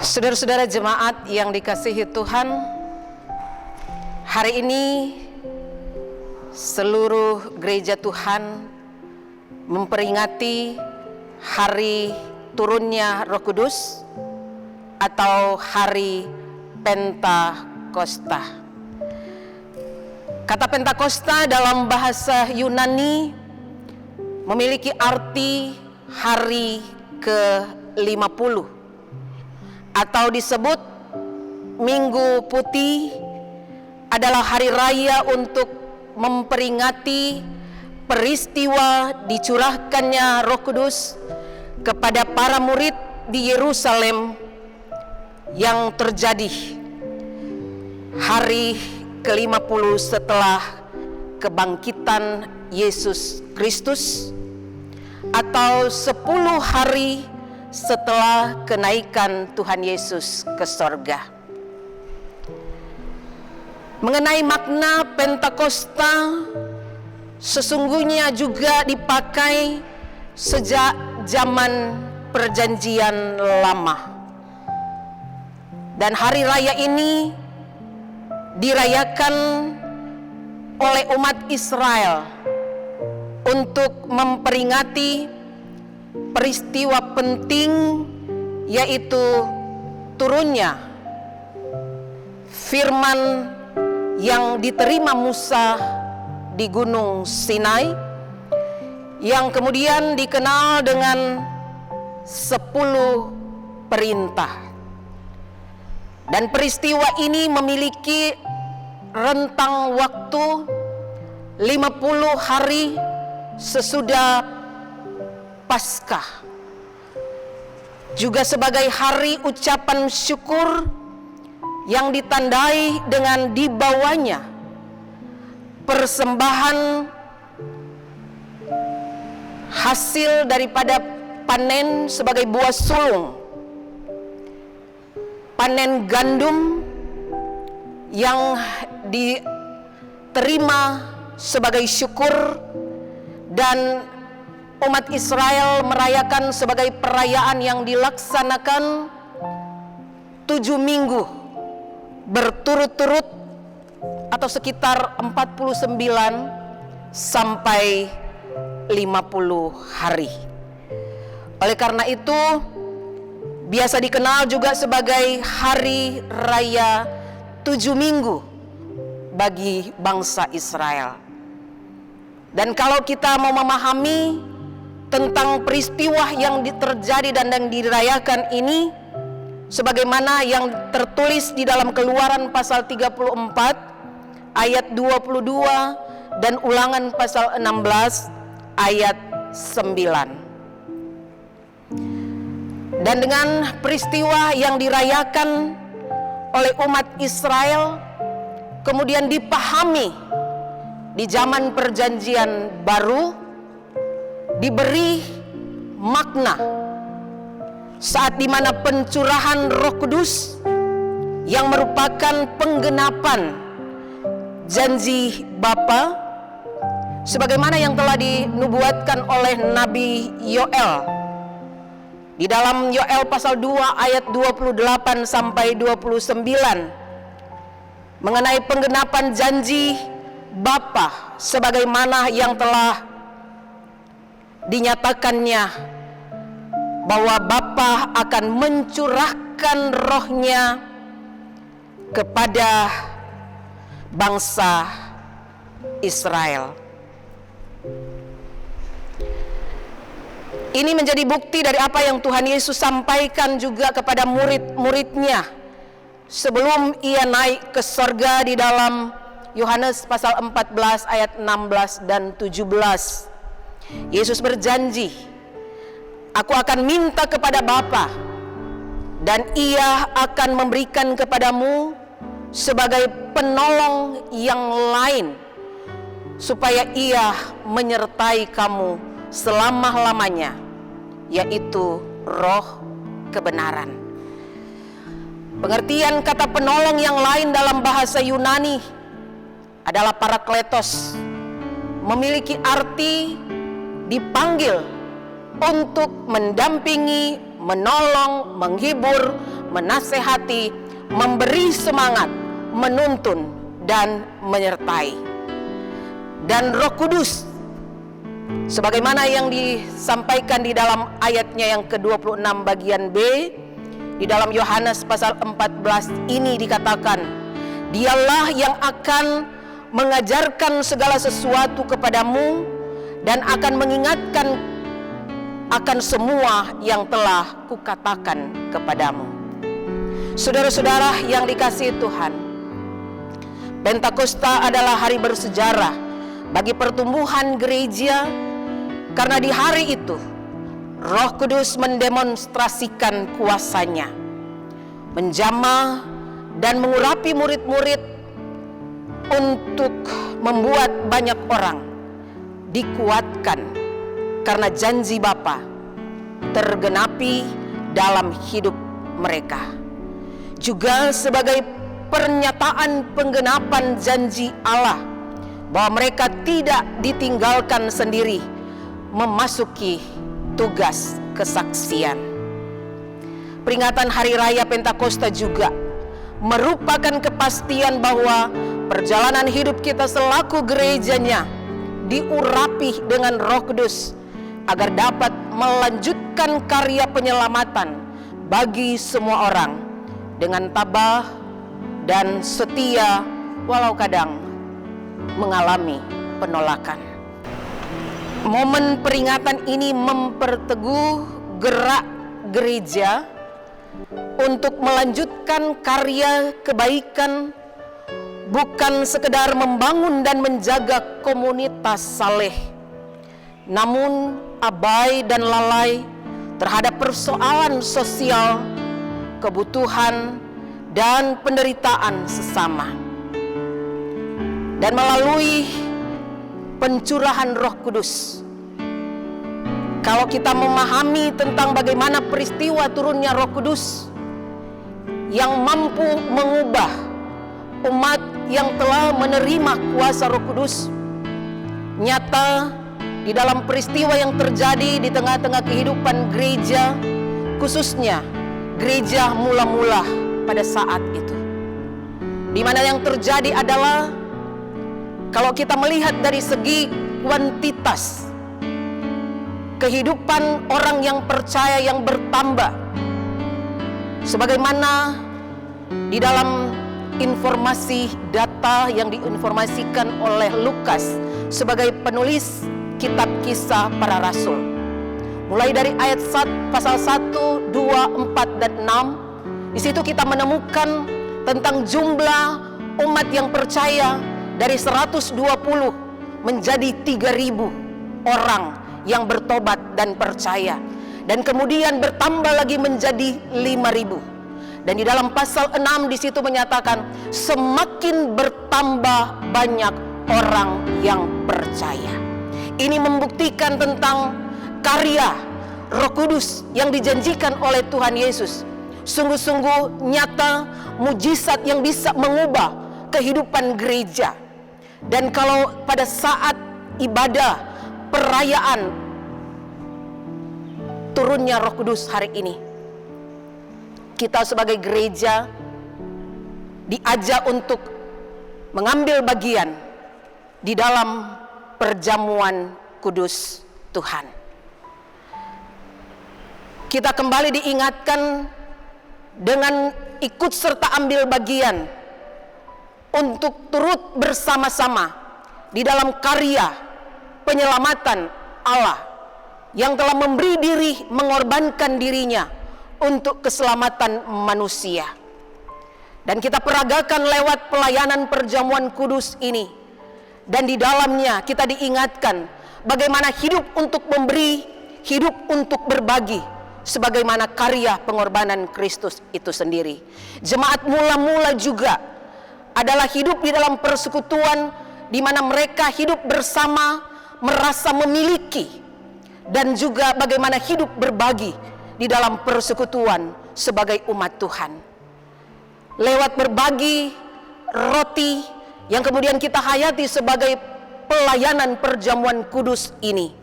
Saudara-saudara jemaat yang dikasihi Tuhan, hari ini seluruh gereja Tuhan memperingati hari turunnya Roh Kudus atau hari Pentakosta. Kata Pentakosta dalam bahasa Yunani memiliki arti hari ke-50 atau disebut Minggu Putih, adalah hari raya untuk memperingati peristiwa dicurahkannya Roh Kudus kepada para murid di Yerusalem yang terjadi hari ke-50 setelah kebangkitan Yesus Kristus, atau 10 hari setelah kenaikan Tuhan Yesus ke sorga. Mengenai makna Pentakosta, sesungguhnya juga dipakai sejak zaman Perjanjian Lama. Dan hari raya ini dirayakan oleh umat Israel untuk memperingati peristiwa penting, yaitu turunnya firman yang diterima Musa di Gunung Sinai, yang kemudian dikenal dengan 10 perintah. Dan peristiwa ini memiliki rentang waktu 50 hari sesudah Paskah, juga sebagai hari ucapan syukur yang ditandai dengan dibawanya persembahan hasil daripada panen sebagai buah sulung, panen gandum yang diterima sebagai syukur, dan umat Israel merayakan sebagai perayaan yang dilaksanakan 7 minggu berturut-turut, atau sekitar 49 sampai 50 hari. Oleh karena itu biasa dikenal juga sebagai hari raya 7 minggu bagi bangsa Israel. Dan kalau kita mau memahami tentang peristiwa yang terjadi dan yang dirayakan ini, sebagaimana yang tertulis di dalam Keluaran pasal 34 ayat 22 dan Ulangan pasal 16 ayat 9. Dan dengan peristiwa yang dirayakan oleh umat Israel kemudian dipahami di zaman Perjanjian Baru, diberi makna saat dimana pencurahan Roh Kudus yang merupakan penggenapan janji Bapa, sebagaimana yang telah dinubuatkan oleh Nabi Yoel di dalam Yoel pasal 2 ayat 28 sampai 29, mengenai penggenapan janji Bapa sebagaimana yang telah dinyatakannya bahwa Bapa akan mencurahkan rohnya kepada bangsa Israel. Ini menjadi bukti dari apa yang Tuhan Yesus sampaikan juga kepada murid-muridnya sebelum ia naik ke sorga di dalam Yohanes pasal 14 ayat 16 dan 17. Yesus berjanji, "Aku akan minta kepada Bapa, dan Ia akan memberikan kepadamu sebagai penolong yang lain, supaya Ia menyertai kamu selama-lamanya, yaitu Roh kebenaran." Pengertian kata penolong yang lain dalam bahasa Yunani adalah parakletos, memiliki arti dipanggil untuk mendampingi, menolong, menghibur, menasehati, memberi semangat, menuntun, dan menyertai. Dan Roh Kudus, sebagaimana yang disampaikan di dalam ayatnya yang ke-26 bagian B, di dalam Yohanes pasal 14 ini dikatakan, Dialah yang akan mengajarkan segala sesuatu kepadamu dan akan mengingatkan akan semua yang telah kukatakan kepadamu. Saudara-saudara yang dikasihi Tuhan, Pentakosta adalah hari bersejarah bagi pertumbuhan gereja, karena di hari itu Roh Kudus mendemonstrasikan kuasanya, menjamah dan mengurapi murid-murid untuk membuat banyak orang dikuatkan karena janji Bapa tergenapi dalam hidup mereka. Juga sebagai pernyataan penggenapan janji Allah bahwa mereka tidak ditinggalkan sendiri memasuki tugas kesaksian. Peringatan Hari Raya Pentakosta juga merupakan kepastian bahwa perjalanan hidup kita selaku gerejanya diurapi dengan Roh Kudus agar dapat melanjutkan karya penyelamatan bagi semua orang dengan tabah dan setia walau kadang mengalami penolakan. Momen peringatan ini memperteguh gerak gereja untuk melanjutkan karya kebaikan, bukan sekedar membangun dan menjaga komunitas saleh, namun abai dan lalai terhadap persoalan sosial, kebutuhan, dan penderitaan sesama. Dan melalui pencurahan Roh Kudus, kalau kita memahami tentang bagaimana peristiwa turunnya Roh Kudus yang mampu mengubah umat yang telah menerima kuasa Roh Kudus, nyata di dalam peristiwa yang terjadi di tengah-tengah kehidupan gereja, khususnya gereja mula-mula pada saat itu, di mana yang terjadi adalah, kalau kita melihat dari segi kuantitas, kehidupan orang yang percaya yang bertambah, sebagaimana di dalam informasi data yang diinformasikan oleh Lukas sebagai penulis kitab Kisah Para Rasul. Mulai dari ayat pasal 1, 2, 4, dan 6, di situ kita menemukan tentang jumlah umat yang percaya dari 120 menjadi 3.000 orang yang bertobat dan percaya, dan kemudian bertambah lagi menjadi 5.000. Dan di dalam pasal 6 di situ menyatakan semakin bertambah banyak orang yang percaya. Ini membuktikan tentang karya Roh Kudus yang dijanjikan oleh Tuhan Yesus. Sungguh-sungguh nyata, mujizat yang bisa mengubah kehidupan gereja. Dan kalau pada saat ibadah perayaan turunnya Roh Kudus hari ini, kita sebagai gereja diajak untuk mengambil bagian di dalam perjamuan kudus Tuhan. Kita kembali diingatkan dengan ikut serta ambil bagian untuk turut bersama-sama di dalam karya penyelamatan Allah yang telah memberi diri, mengorbankan dirinya untuk keselamatan manusia. Dan kita peragakan lewat pelayanan perjamuan kudus ini, dan di dalamnya kita diingatkan bagaimana hidup untuk memberi, hidup untuk berbagi, sebagaimana karya pengorbanan Kristus itu sendiri. Jemaat mula-mula juga adalah hidup di dalam persekutuan, di mana mereka hidup bersama, merasa memiliki, dan juga bagaimana hidup berbagi di dalam persekutuan sebagai umat Tuhan. Lewat berbagi roti yang kemudian kita hayati sebagai pelayanan perjamuan kudus ini,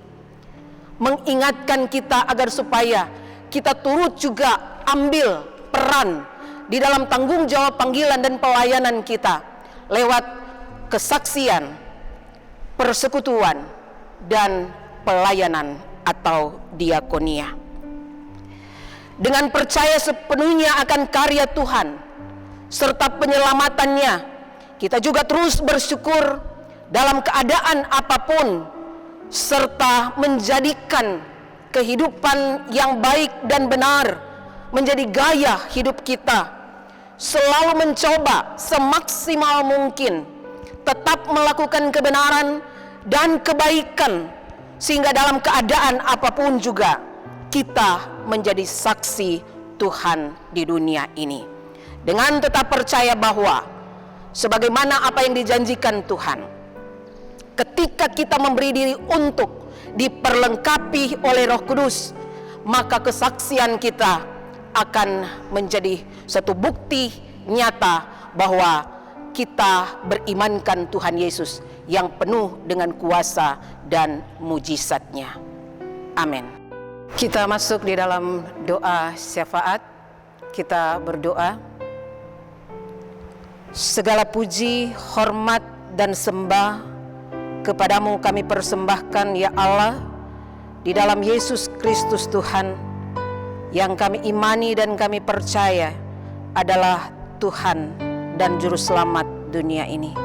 mengingatkan kita agar supaya kita turut juga ambil peran kebenaran di dalam tanggung jawab panggilan dan pelayanan kita lewat kesaksian, persekutuan, dan pelayanan atau diakonia. Dengan percaya sepenuhnya akan karya Tuhan serta penyelamatannya, kita juga terus bersyukur dalam keadaan apapun, serta menjadikan kehidupan yang baik dan benar menjadi gaya hidup kita, selalu mencoba semaksimal mungkin tetap melakukan kebenaran dan kebaikan, sehingga dalam keadaan apapun juga kita menjadi saksi Tuhan di dunia ini, dengan tetap percaya bahwa sebagaimana apa yang dijanjikan Tuhan, ketika kita memberi diri untuk diperlengkapi oleh Roh Kudus, maka kesaksian kita akan menjadi satu bukti nyata bahwa kita berimankan Tuhan Yesus yang penuh dengan kuasa dan mujizatnya. Amin. Kita masuk di dalam doa syafaat. Kita berdoa. Segala puji, hormat, dan sembah kepadamu kami persembahkan ya Allah, di dalam Yesus Kristus Tuhan, yang kami imani dan kami percaya adalah Tuhan dan Juru Selamat dunia ini.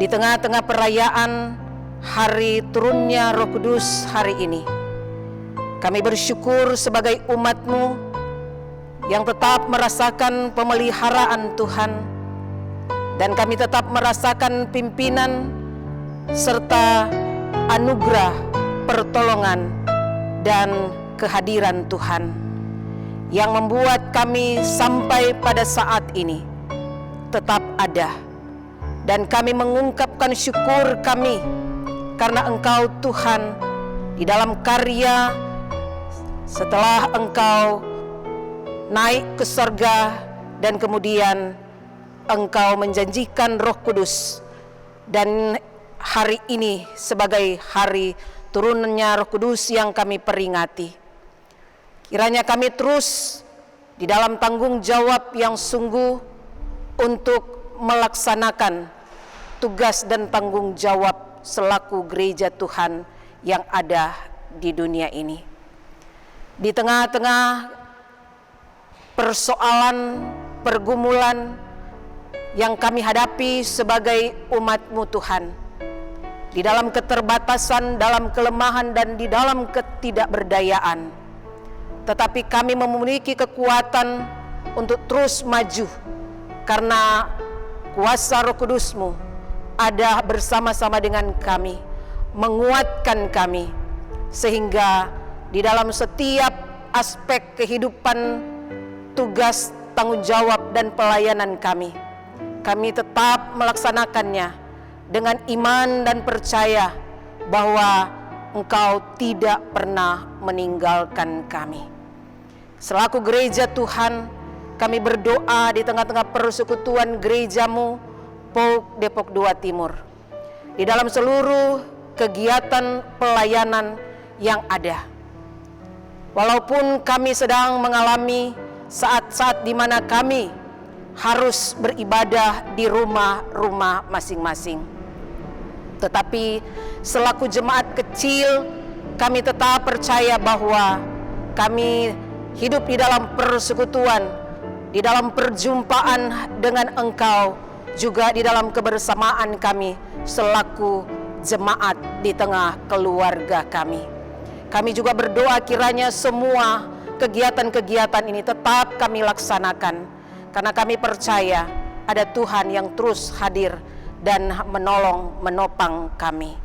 Di tengah-tengah perayaan hari turunnya Roh Kudus hari ini, kami bersyukur sebagai umat-Mu yang tetap merasakan pemeliharaan Tuhan, dan kami tetap merasakan pimpinan serta anugerah, pertolongan, dan kehadiran Tuhan yang membuat kami sampai pada saat ini tetap ada. Dan kami mengungkapkan syukur kami karena Engkau Tuhan di dalam karya setelah Engkau naik ke sorga dan kemudian Engkau menjanjikan Roh Kudus, dan hari ini sebagai hari turunnya Roh Kudus yang kami peringati. Kiranya kami terus di dalam tanggung jawab yang sungguh untuk melaksanakan tugas dan tanggung jawab selaku gereja Tuhan yang ada di dunia ini. Di tengah-tengah persoalan, pergumulan yang kami hadapi sebagai umat-Mu Tuhan, di dalam keterbatasan, dalam kelemahan, dan di dalam ketidakberdayaan, tetapi kami memiliki kekuatan untuk terus maju karena kuasa Roh Kudus-Mu ada bersama-sama dengan kami, menguatkan kami, sehingga di dalam setiap aspek kehidupan, tugas, tanggung jawab, dan pelayanan kami tetap melaksanakannya dengan iman dan percaya bahwa Engkau tidak pernah meninggalkan kami. Selaku gereja Tuhan, kami berdoa di tengah-tengah persekutuan gereja-Mu POUK Depok 2 Timur, di dalam seluruh kegiatan pelayanan yang ada. Walaupun kami sedang mengalami saat-saat di mana kami harus beribadah di rumah-rumah masing-masing, tetapi selaku jemaat kecil, kami tetap percaya bahwa kami hidup di dalam persekutuan, di dalam perjumpaan dengan Engkau, juga di dalam kebersamaan kami selaku jemaat di tengah keluarga kami. Kami juga berdoa kiranya semua kegiatan-kegiatan ini tetap kami laksanakan, karena kami percaya ada Tuhan yang terus hadir dan menolong, menopang kami.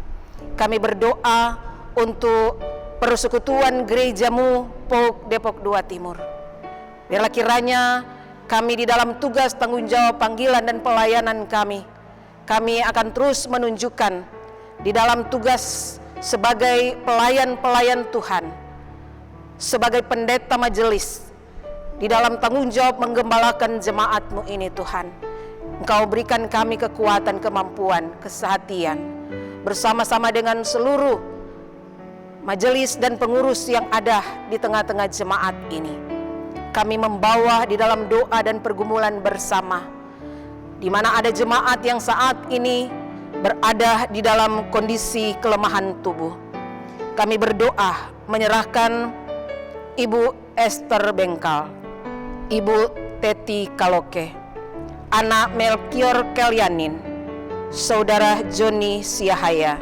Kami berdoa untuk persekutuan gereja-Mu POUK Depok 2 Timur. Biarlah kiranya kami di dalam tugas tanggung jawab panggilan dan pelayanan kami akan terus menunjukkan di dalam tugas sebagai pelayan-pelayan Tuhan, sebagai pendeta majelis, di dalam tanggung jawab menggembalakan jemaat-Mu ini Tuhan. Engkau berikan kami kekuatan, kemampuan, kesehatian, bersama-sama dengan seluruh majelis dan pengurus yang ada di tengah-tengah jemaat ini, kami membawa di dalam doa dan pergumulan bersama, di mana ada jemaat yang saat ini berada di dalam kondisi kelemahan tubuh. Kami berdoa menyerahkan Ibu Esther Bengkal, Ibu Teti Kaloke, Anak Melkior Kelyanin, Saudara Joni Siahaya,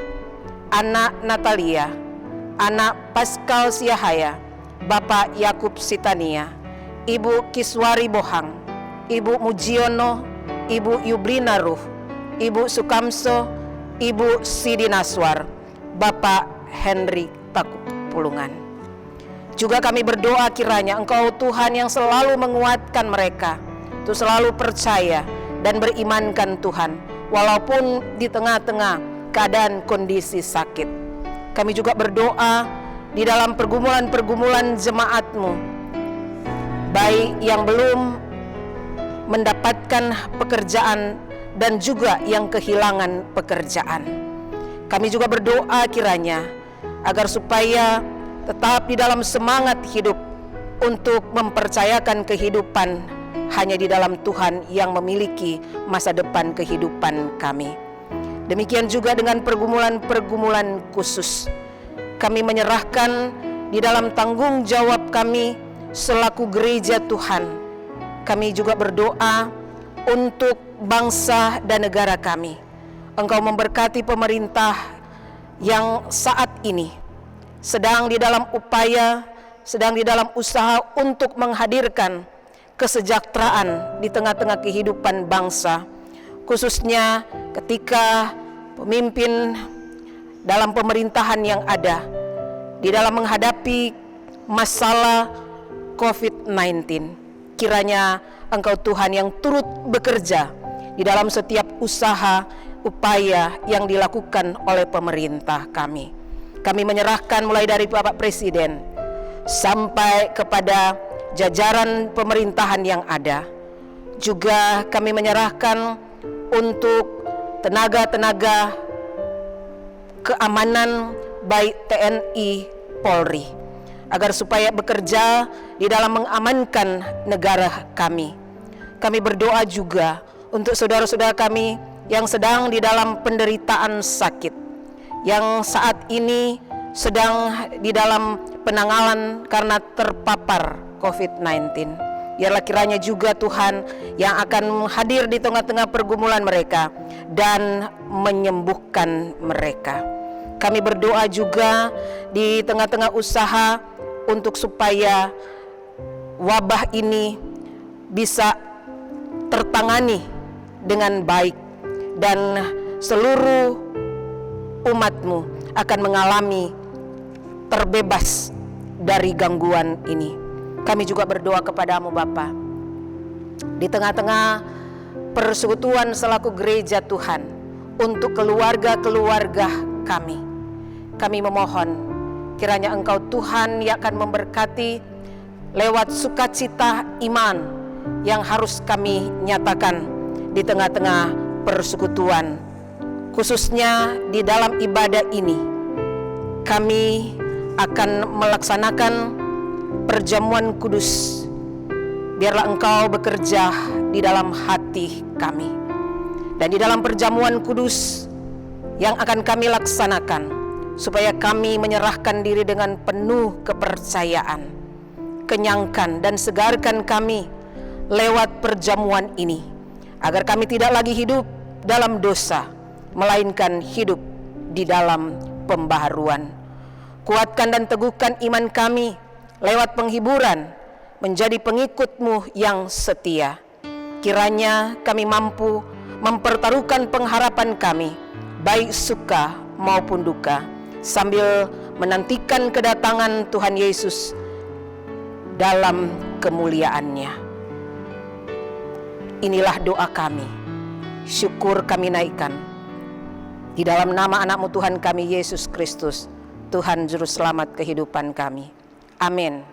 Anak Natalia, Anak Pascal Siahaya, Bapak Yakub Sitania, Ibu Kiswari Bohang, Ibu Mujiono, Ibu Yublina Ruh, Ibu Sukamso, Ibu Sidi Naswar, Bapak Henry Takuk Pulungan. Juga kami berdoa kiranya Engkau Tuhan yang selalu menguatkan mereka untuk selalu percaya dan berimankan Tuhan, walaupun di tengah-tengah keadaan kondisi sakit. Kami juga berdoa di dalam pergumulan-pergumulan jemaat-Mu, baik yang belum mendapatkan pekerjaan dan juga yang kehilangan pekerjaan. Kami juga berdoa kiranya agar supaya tetap di dalam semangat hidup untuk mempercayakan kehidupan hanya di dalam Tuhan yang memiliki masa depan kehidupan kami. Demikian juga dengan pergumulan-pergumulan khusus. Kami menyerahkan di dalam tanggung jawab kami selaku gereja Tuhan. Kami juga berdoa untuk bangsa dan negara kami. Engkau memberkati pemerintah yang saat ini sedang di dalam upaya, sedang di dalam usaha untuk menghadirkan kesejahteraan di tengah-tengah kehidupan bangsa, khususnya ketika pemimpin dalam pemerintahan yang ada di dalam menghadapi masalah COVID-19. Kiranya Engkau Tuhan yang turut bekerja di dalam setiap usaha, upaya yang dilakukan oleh pemerintah kami. Kami menyerahkan mulai dari Bapak Presiden sampai kepada jajaran pemerintahan yang ada. Juga kami menyerahkan untuk tenaga-tenaga keamanan baik TNI, Polri, agar supaya bekerja di dalam mengamankan negara kami. Kami berdoa juga untuk saudara-saudara kami yang sedang di dalam penderitaan sakit, yang saat ini sedang di dalam penanganan karena terpapar COVID-19. Biarlah kiranya juga Tuhan yang akan hadir di tengah-tengah pergumulan mereka dan menyembuhkan mereka. Kami berdoa juga di tengah-tengah usaha untuk supaya wabah ini bisa tertangani dengan baik dan seluruh umat-Mu akan mengalami terbebas dari gangguan ini. Kami juga berdoa kepadamu Bapa, di tengah-tengah persekutuan selaku gereja Tuhan, untuk keluarga-keluarga kami. Kami memohon kiranya Engkau Tuhan yang akan memberkati lewat sukacita iman yang harus kami nyatakan di tengah-tengah persekutuan. Khususnya di dalam ibadah ini, kami akan melaksanakan perjamuan kudus. Biarlah Engkau bekerja di dalam hati kami. Dan di dalam perjamuan kudus yang akan kami laksanakan, supaya kami menyerahkan diri dengan penuh kepercayaan. Kenyangkan dan segarkan kami lewat perjamuan ini, agar kami tidak lagi hidup dalam dosa, melainkan hidup di dalam pembaharuan. Kuatkan dan teguhkan iman kami lewat penghiburan menjadi pengikut-Mu yang setia. Kiranya kami mampu mempertaruhkan pengharapan kami, baik suka maupun duka, sambil menantikan kedatangan Tuhan Yesus dalam kemuliaan-Nya. Inilah doa kami, syukur kami naikkan di dalam nama anak-Mu Tuhan kami Yesus Kristus, Tuhan Juru Selamat kehidupan kami. Amin.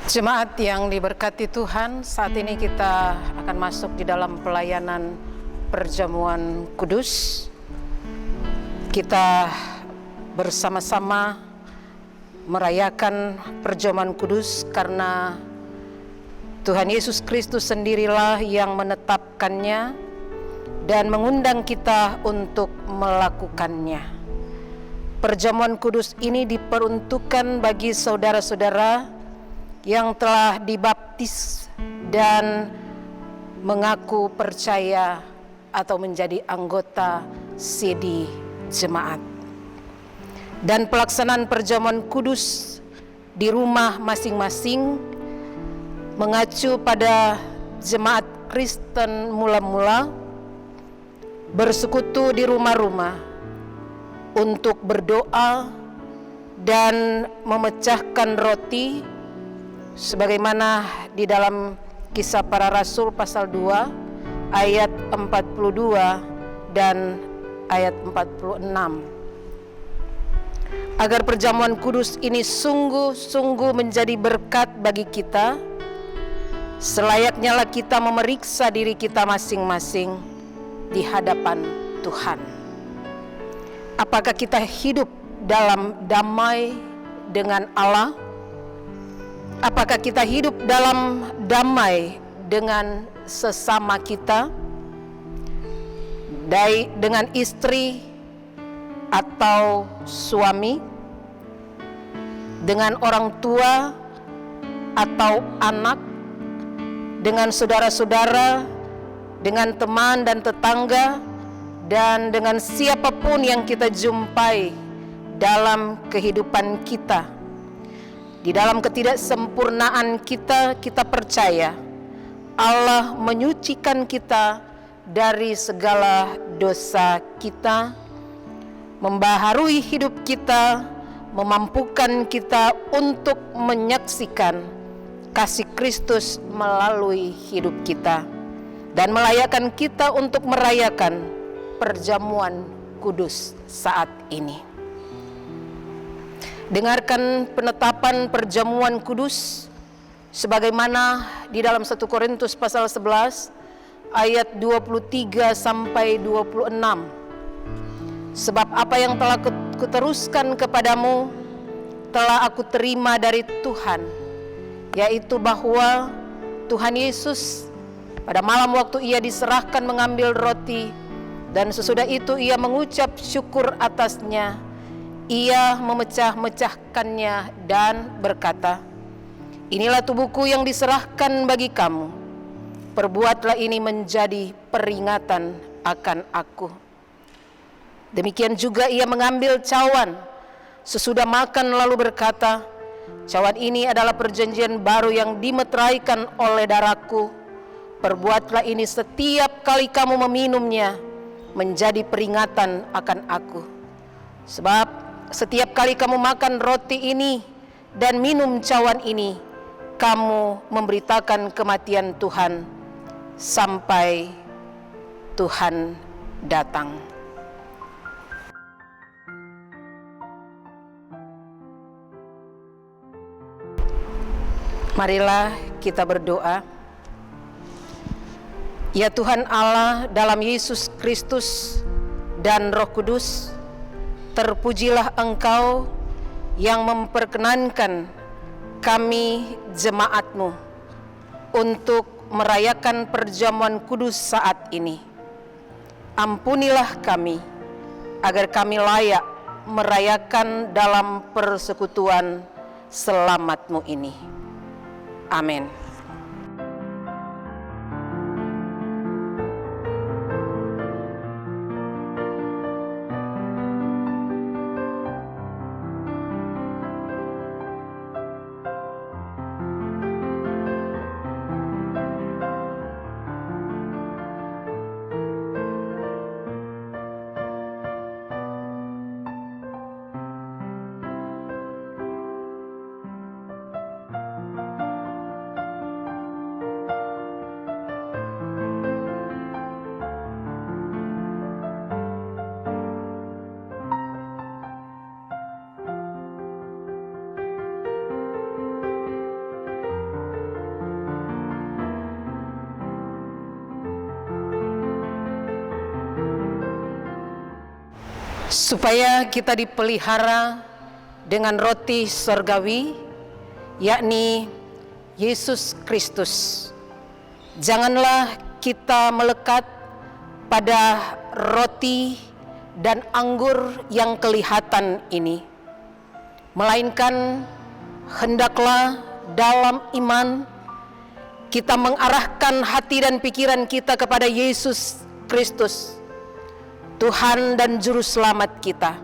Jemaat yang diberkati Tuhan, saat ini kita akan masuk di dalam pelayanan perjamuan kudus. Kita bersama-sama merayakan perjamuan kudus karena Tuhan Yesus Kristus sendirilah yang menetapkannya dan mengundang kita untuk melakukannya. Perjamuan kudus ini diperuntukkan bagi saudara-saudara yang telah dibaptis dan mengaku percaya atau menjadi anggota sedi jemaat. Dan pelaksanaan perjamuan kudus di rumah masing-masing mengacu pada jemaat Kristen mula-mula bersekutu di rumah-rumah untuk berdoa dan memecahkan roti sebagaimana di dalam Kisah Para Rasul pasal 2 ayat 42 dan ayat 46. Agar perjamuan kudus ini sungguh-sungguh menjadi berkat bagi kita, selayaknya lah kita memeriksa diri kita masing-masing di hadapan Tuhan. Apakah kita hidup dalam damai dengan Allah? Apakah kita hidup dalam damai dengan sesama kita, dengan istri atau suami, dengan orang tua atau anak, dengan saudara-saudara, dengan teman dan tetangga, dan dengan siapapun yang kita jumpai dalam kehidupan kita? Di dalam ketidaksempurnaan kita, kita percaya Allah menyucikan kita dari segala dosa kita, membaharui hidup kita, memampukan kita untuk menyaksikan kasih Kristus melalui hidup kita, dan melayakkan kita untuk merayakan perjamuan kudus saat ini. Dengarkan penetapan perjamuan kudus sebagaimana di dalam 1 Korintus pasal 11 ayat 23 sampai 26. Sebab apa yang telah kuteruskan kepadamu telah aku terima dari Tuhan, yaitu bahwa Tuhan Yesus pada malam waktu ia diserahkan mengambil roti, dan sesudah itu ia mengucap syukur atasnya. Ia memecah-mecahkannya dan berkata, "Inilah tubuhku yang diserahkan bagi kamu. Perbuatlah ini menjadi peringatan akan aku." Demikian juga ia mengambil cawan sesudah makan lalu berkata, "Cawan ini adalah perjanjian baru yang dimeteraikan oleh darahku. Perbuatlah ini setiap kali kamu meminumnya menjadi peringatan akan aku. Sebab setiap kali kamu makan roti ini dan minum cawan ini, kamu memberitakan kematian Tuhan sampai Tuhan datang." Marilah kita berdoa. Ya Tuhan Allah, dalam Yesus Kristus dan Roh Kudus, terpujilah Engkau yang memperkenankan kami jemaat-Mu untuk merayakan perjamuan kudus saat ini. Ampunilah kami agar kami layak merayakan dalam persekutuan selamat-Mu ini. Amin. supaya kita dipelihara dengan roti surgawi, yakni Yesus Kristus. Janganlah kita melekat pada roti dan anggur yang kelihatan ini, melainkan hendaklah dalam iman kita mengarahkan hati dan pikiran kita kepada Yesus Kristus, Tuhan dan Juru Selamat kita.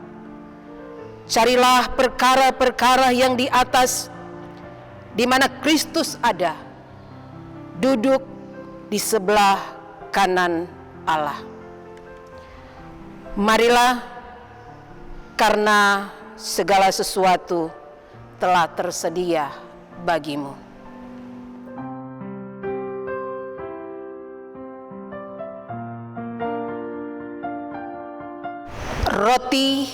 Carilah perkara-perkara yang di atas, di mana Kristus ada, duduk di sebelah kanan Allah. Marilah, karena segala sesuatu telah tersedia bagimu. Roti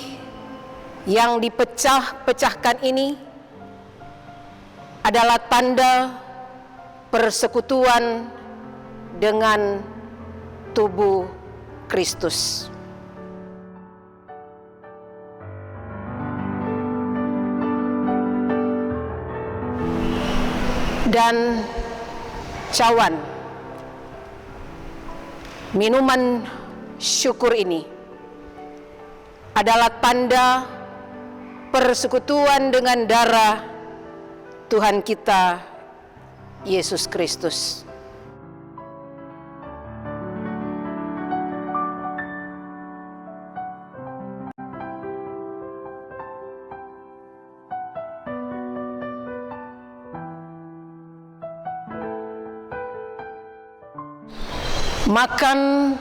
yang dipecah-pecahkan ini adalah tanda persekutuan dengan tubuh Kristus. Dan cawan minuman syukur ini adalah tanda persekutuan dengan darah Tuhan kita Yesus Kristus. Makan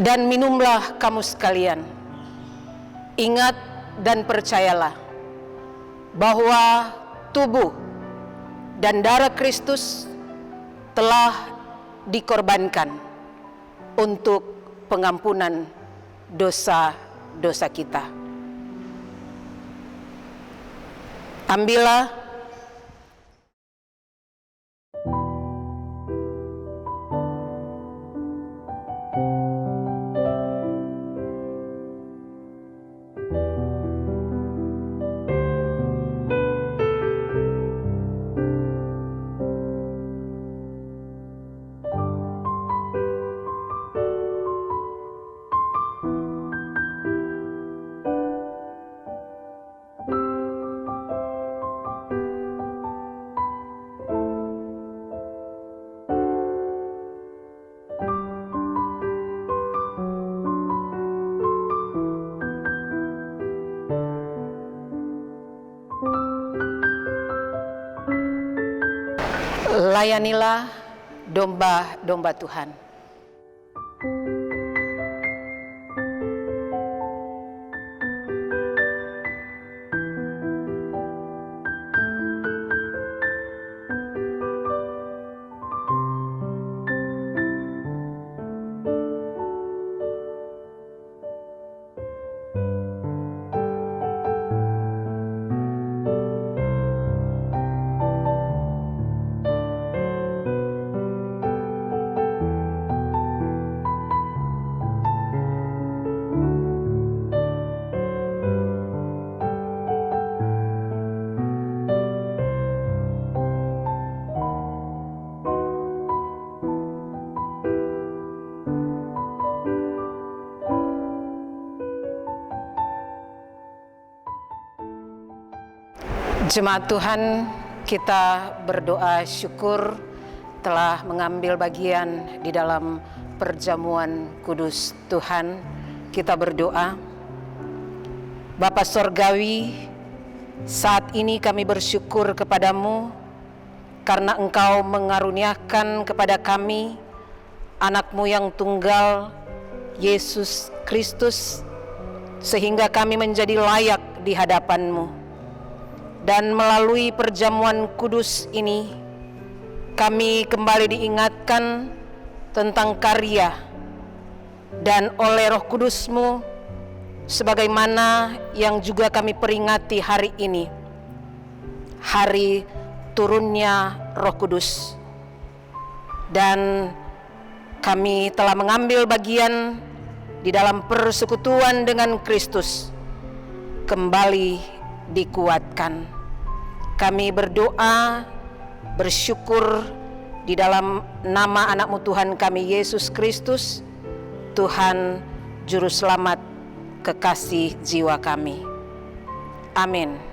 dan minumlah kamu sekalian. Ingat dan percayalah bahwa tubuh dan darah Kristus telah dikorbankan untuk pengampunan dosa-dosa kita. Ambillah layanilah domba-domba Tuhan. Jemaat Tuhan, kita berdoa syukur telah mengambil bagian di dalam perjamuan kudus Tuhan. Kita berdoa, Bapa Sorgawi, saat ini kami bersyukur kepadamu karena Engkau mengaruniakan kepada kami anak-Mu yang tunggal, Yesus Kristus, sehingga kami menjadi layak di hadapan-Mu. Dan melalui perjamuan kudus ini, kami kembali diingatkan tentang karya dan oleh Roh Kudus-Mu, sebagaimana yang juga kami peringati hari ini, hari turunnya Roh Kudus. Dan kami telah mengambil bagian di dalam persekutuan dengan Kristus kembali dikuatkan. Kami berdoa, bersyukur di dalam nama anak-Mu Tuhan kami Yesus Kristus, Tuhan Juru Selamat kekasih jiwa kami. Amin.